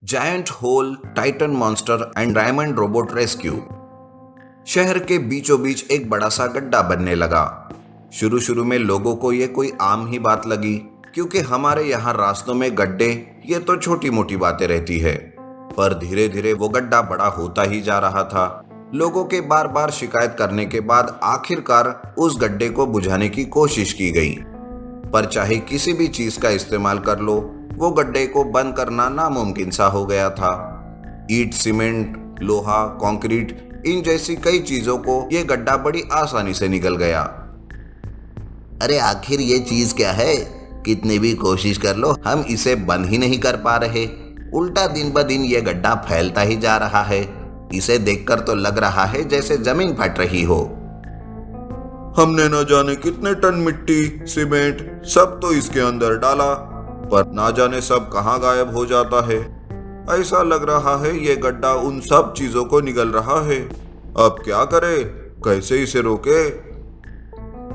Giant hole, titan monster and diamond robot rescue. शहर के बीचों बीच एक बड़ा सा गड्ढा बनने लगा। शुरू शुरू में लोगों को ये कोई आम ही बात लगी, क्योंकि हमारे यहाँ रास्तों में गड्ढे ये तो छोटी मोटी बातें रहती है। पर धीरे धीरे वो गड्ढा बड़ा होता ही जा रहा था। लोगों के बार बार शिकायत करने के बाद आखिरकार उस गड्ढे को बुझाने की कोशिश की गई। पर चाहे किसी भी चीज का इस्तेमाल कर लो, वो गड्ढे को बंद करना नामुमकिन सा हो गया था। ईंट, सीमेंट, लोहा, कंक्रीट, इन जैसी कई चीजों को ये गड्ढा बड़ी आसानी से निकल गया। अरे आखिर ये चीज क्या है? कितनी भी कोशिश कर लो हम इसे बंद ही नहीं कर पा रहे। उल्टा दिन ब दिन ये गड्ढा फैलता ही जा रहा है। इसे देखकर तो लग रहा है जैसे जमीन फट रही हो। हमने न जाने कितने टन मिट्टी, सीमेंट सब तो इसके अंदर डाला, पर ना जाने सब कहाँ गायब हो जाता है। ऐसा लग रहा है ये गड्ढा उन सब चीजों को निगल रहा है। अब क्या करे, कैसे इसे रोके?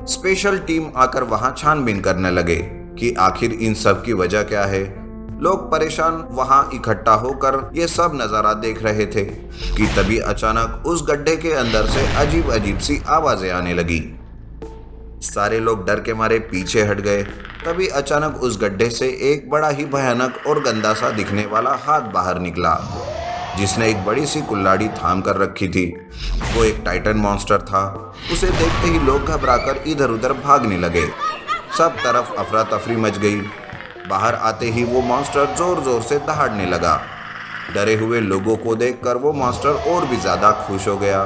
स्पेशल टीम आकर वहां छानबीन करने लगे कि आखिर इन सब की वजह क्या है। लोग परेशान वहां इकट्ठा होकर ये सब नजारा देख रहे थे कि तभी अचानक उस गड्ढे के अंदर से अजीब अजीब सी आवाजें आने लगी। सारे लोग डर के मारे पीछे हट गए। तभी अचानक उस गड्ढे से एक बड़ा ही भयानक और गंदा सा दिखने वाला हाथ बाहर निकला, जिसने एक बड़ी सी कुल्हाड़ी थाम कर रखी थी। वो एक टाइटन मॉन्स्टर था। उसे देखते ही लोग घबराकर इधर उधर भागने लगे। सब तरफ अफरा तफरी मच गई। बाहर आते ही वो मॉन्स्टर जोर जोर से दहाड़ने लगा। डरे हुए लोगों को देखकर वो मॉन्स्टर और भी ज्यादा खुश हो गया।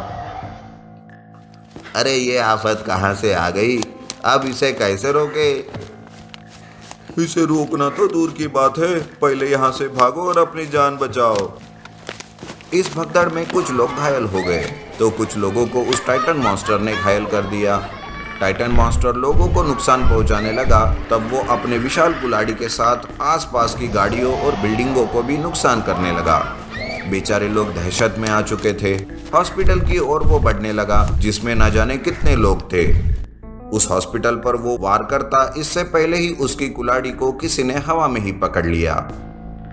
अरे ये आफत कहाँ से आ गई? अब इसे कैसे रोके? इसे रोकना तो दूर की बात है, पहले यहाँ से भागो और अपनी जान बचाओ। इस भगदड़ में कुछ लोग घायल हो गए, तो कुछ लोगों को उस टाइटन मॉन्स्टर ने घायल कर दिया। टाइटन मॉन्स्टर लोगों को नुकसान पहुंचाने लगा, तब वो अपने विशाल कुल्हाड़ी के साथ आसपास की गाड़ियों और बिल्डिंगों को भी नुकसान करने लगा। बेचारे लोग दहशत में आ चुके थे। हॉस्पिटल की ओर वो बढ़ने लगा, जिसमें न जाने कितने लोग थे। उस हॉस्पिटल पर वो वार करता, इससे पहले ही उसकी कुल्हाड़ी को किसी ने हवा में ही पकड़ लिया।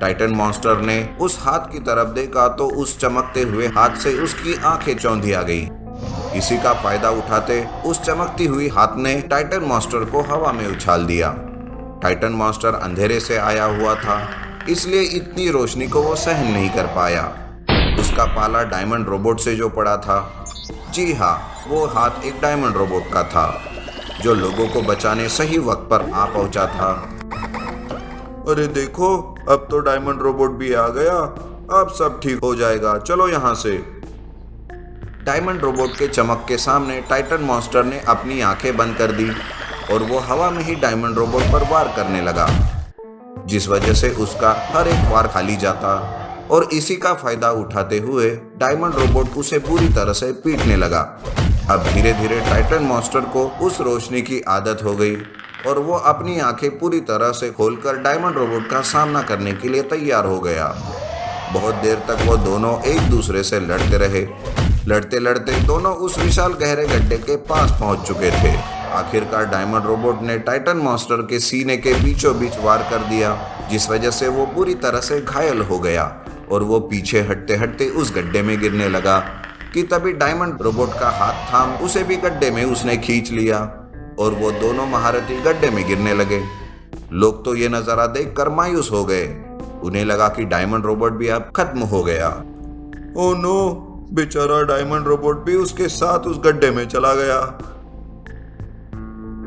टाइटन मॉन्स्टर ने उस हाथ की तरफ देखा तो उस चमकते हुए हाथ से उसकी आंखें चौंधी आ गई। इसी का फायदा उठाते उस चमकती हुई हाथ ने टाइटन मॉन्स्टर को हवा में उछाल दिया। टाइटन मॉन्स्टर अंधेरे से आया हुआ था, इसलिए इतनी रोशनी को वो सहन नहीं कर पाया। उसका पाला डायमंड रोबोट से जो पड़ा था। जी हाँ, वो हाथ एक डायमंड रोबोट का था, जो लोगों को बचाने सही वक्त पर आ पहुंचा था। अरे देखो, अब तो डायमंड रोबोट भी आ गया। अब सब ठीक हो जाएगा, चलो यहाँ से। डायमंड रोबोट के चमक के सामने टाइटन मॉन्स्टर ने अपनी आंखें बंद कर दी और वो हवा में ही डायमंड रोबोट पर वार करने लगा, जिस वजह से उसका हर एक वार खाली जाता। और इसी का फायदा उठाते हुए डायमंड रोबोट उसे बुरी तरह से पीटने लगा। अब धीरे धीरे टाइटन मॉन्स्टर को उस रोशनी की आदत हो गई और वो अपनी आंखें पूरी तरह से खोलकर डायमंड रोबोट का सामना करने के लिए तैयार हो गया। बहुत देर तक वो दोनों एक दूसरे से लड़ते रहे। लड़ते लड़ते दोनों उस विशाल गहरे गड्ढे के पास पहुंच चुके थे। आखिरकार डायमंड रोबोट ने टाइटन मॉन्स्टर के सीने के बीचों बीच वार कर दिया, जिस वजह से वो बुरी तरह से घायल हो गया और वो पीछे हटते हटते उस गड्ढे में गिरने लगा कि तभी डायमंड रोबोट का हाथ थाम उसे भी गड्ढे में उसने खींच लिया और वो दोनों महारथी गड्ढे में गिरने लगे। लोग तो ये नजारा देखकर मायूस हो गए। उन्हें लगा कि डायमंड रोबोट भी अब खत्म हो गया। ओ नो, बेचारा डायमंड रोबोट भी उसके साथ उस गड्ढे में चला गया।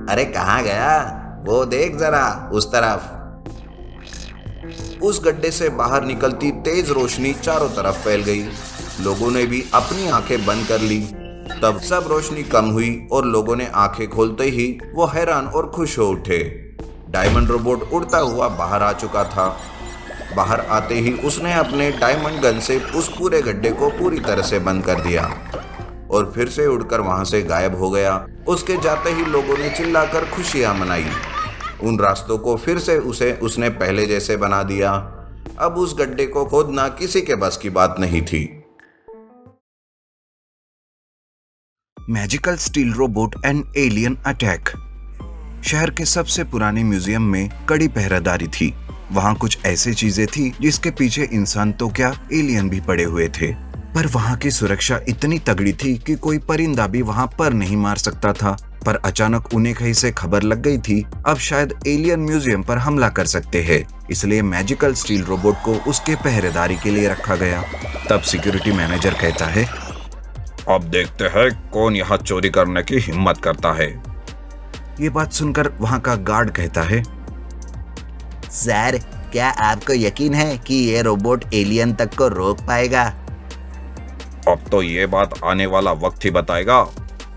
अरे कहाँ गया? वो देख जरा उस तरफ। उस गड्ढे से बाहर निकलती तेज रोशनी चारों तरफ फैल गई। लोगों ने भी अपनी आंखें बंद कर ली। तब सब रोशनी कम हुई और लोगों ने आंखें खोलते ही वो हैरान और खुश हो उठे। डायमंड रोबोट उड़ता हुआ बाहर आ चुका था। बाहर आते ही उसने अपने डायमंड गन से उस पूरे गड्ढे को पूरी तरह से बंद कर दिया और फिर से उड़कर वहां से गायब हो गया। उसके जाते ही लोगों ने चिल्लाकर खुशियां मनाई। उन रास्तों को फिर से उसने पहले जैसे बना दिया। अब उस गड्ढे को खोदना किसी के बस की बात नहीं थी। Magical steel robot and alien attack. शहर के सबसे पुराने म्यूजियम में कड़ी पहरेदारी थी। वहाँ कुछ ऐसी चीजें थी जिसके पीछे इंसान तो क्या एलियन भी पड़े हुए थे। पर वहाँ की सुरक्षा इतनी तगड़ी थी कि कोई परिंदा भी वहाँ पर नहीं मार सकता था। पर अचानक उन्हें कहीं से खबर लग गई थी, अब शायद एलियन म्यूजियम पर हमला कर सकते हैं। इसलिए मैजिकल स्टील रोबोट को उसके पहरेदारी के लिए रखा गया। तब सिक्योरिटी मैनेजर कहता है, अब देखते हैं कौन यहाँ चोरी करने की हिम्मत करता है। ये बात सुनकर वहाँ का गार्ड कहता है, सर, क्या आपको यकीन है कि ये रोबोट एलियन तक को रोक पाएगा? अब तो ये बात आने वाला वक्त ही बताएगा,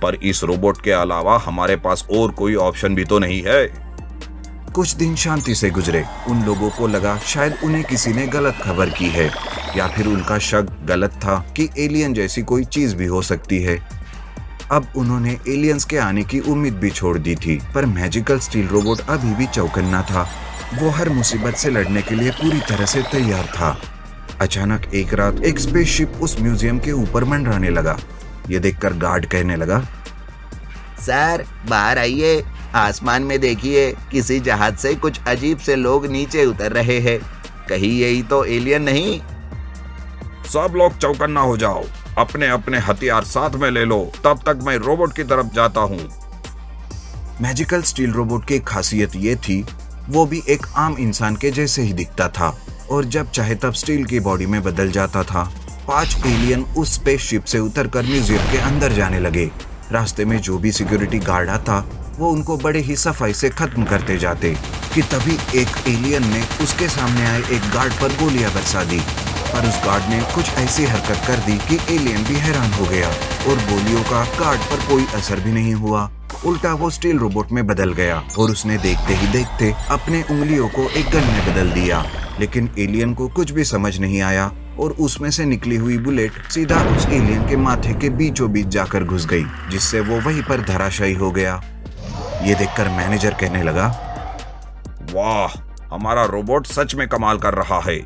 पर इस रोबोट के अलावा हमारे पास और कोई ऑप्शन भी तो नहीं है। कुछ दिन शांति से गुजरे। उन लोगों को लगा शायद उन्हें किसी ने गलत खबर की है, या फिर उनका शक गलत था कि एलियन जैसी कोई चीज भी हो सकती है। अब उन्होंने एलियंस के आने की उम्मीद भी छोड़ दी थी, पर मैजिकल स्टील रोबोट अभी भी चौकन्ना था। वो हर मुसीबत से लड़ने के लिए पूरी तरह से तैयार था। अचानक एक रात एक स्पेसशिप उस म्यूजियम के ऊपर मंडराने लगा। ये देखकर गार्ड कहने लगा, सर, बाहर आइए, आसमान में देखिए, किसी जहाज से कुछ अजीब से लोग नीचे उतर रहे हैं। कहीं यही तो एलियन नहीं? सब लोग चौकन्ना हो जाओ, अपने अपने हथियार साथ में ले लो, तब तक मैं रोबोट की तरफ जाता हूँ। मैजिकल स्टील रोबोट की खासियत ये थी, वो भी एक आम इंसान के जैसे ही दिखता था और जब चाहे तब स्टील की बॉडी में बदल जाता था। 5 एलियन उस स्पेसशिप से उतरकर म्यूजियम के अंदर जाने लगे। रास्ते में जो भी सिक्योरिटी गार्ड आता, वो उनको बड़े ही सफाई से खत्म करते जाते कि तभी एक एलियन ने उसके सामने आए एक गार्ड पर गोलियां बरसा दी। पर उस गार्ड ने कुछ ऐसी हरकत कर दी कि एलियन भी हैरान हो गया और गोलियों का गार्ड पर कोई असर भी नहीं हुआ। उल्टा वो स्टील रोबोट में बदल गया और उसने देखते ही देखते अपने उंगलियों को एक गन में बदल दिया। लेकिन एलियन को कुछ भी समझ नहीं आया और उसमें से निकली हुई बुलेट सीधा उस एलियन के माथे के बीचों बीच जाकर घुस गई, जिससे वो वहीं पर धराशायी हो गया। ये देखकर मैनेजर कहने लगा, वाह, हमारा रोबोट सच में कमाल कर रहा है।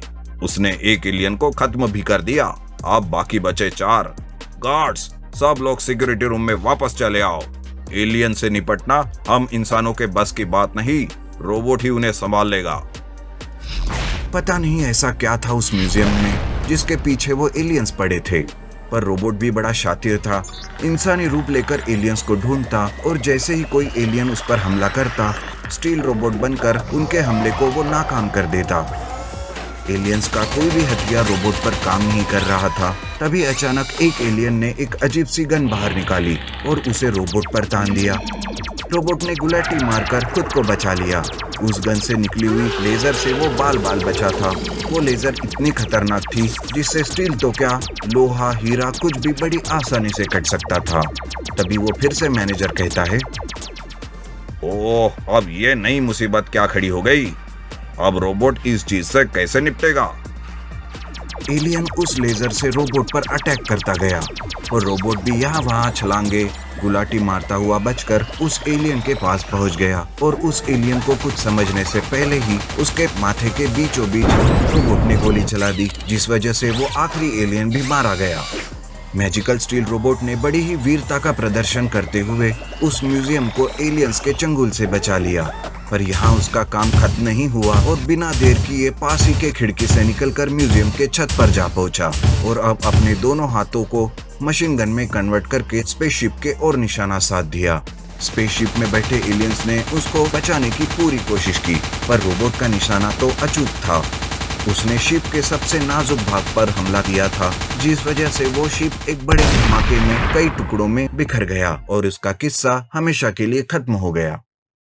उसने एक एलियन को खत्म भी कर दिया। अब बाकी बचे 4। गार्ड्स, सब लोग सिक्योरिटी रूम में वापस चले आओ। एलियन से निपटना हम इंसानों के बस की बात नहीं, रोबोट ही उन्हें संभाल लेगा। पता नहीं ऐसा क्या था उस म्यूजियम में जिसके पीछे वो एलियंस पड़े थे, पर रोबोट भी बड़ा शातिर था। इंसानी रूप लेकर एलियंस को ढूंढता और जैसे ही कोई एलियन उस पर हमला करता, स्टील रोबोट बनकर उनके हमले को वो नाकाम कर देता। एलियंस का कोई भी हथियार रोबोट पर काम नहीं कर रहा था। तभी अचानक एक एलियन ने एक अजीब सी गन बाहर निकाली और उसे रोबोट पर तान दिया। रोबोट ने गुलाटी मारकर खुद को बचा लिया। उस गन से निकली हुई लेजर से वो बाल बाल बचा था। वो लेजर इतनी खतरनाक थी जिससे स्टील तो क्या, लोहा, हीरा कुछ भी बड़ी आसानी से कट सकता था। तभी वो फिर से मैनेजर कहता है, ओह, अब ये नई मुसीबत क्या खड़ी हो गई। अब रोबोट इस चीज से कैसे निपटेगा। एलियन उस लेजर से रोबोट पर अटैक करता गया और रोबोट भी यहाँ वहाँ छलांगे गुलाटी मारता हुआ बचकर उस एलियन के पास पहुँच गया और उस एलियन को कुछ समझने से पहले ही उसके माथे के बीचों बीच रोबोट ने गोली चला दी, जिस वजह से वो आखिरी एलियन भी मारा गया। मैजिकल स्टील रोबोट ने बड़ी ही वीरता का प्रदर्शन करते हुए उस म्यूजियम को एलियंस के चंगुल से बचा लिया। पर यहाँ उसका काम खत्म नहीं हुआ और बिना देर किए पास ही के खिड़की से निकलकर म्यूजियम के छत पर जा पहुंचा और अब अपने दोनों हाथों को मशीन गन में कन्वर्ट करके स्पेसशिप के ओर निशाना साध दिया। स्पेसशिप में बैठे एलियंस ने उसको बचाने की पूरी कोशिश की, पर रोबोट का निशाना तो अचूक था। उसने शिप के सबसे नाजुक भाग पर हमला किया था, जिस वजह से वो शिप एक बड़े धमाके में कई टुकड़ों में बिखर गया और उसका किस्सा हमेशा के लिए खत्म हो गया।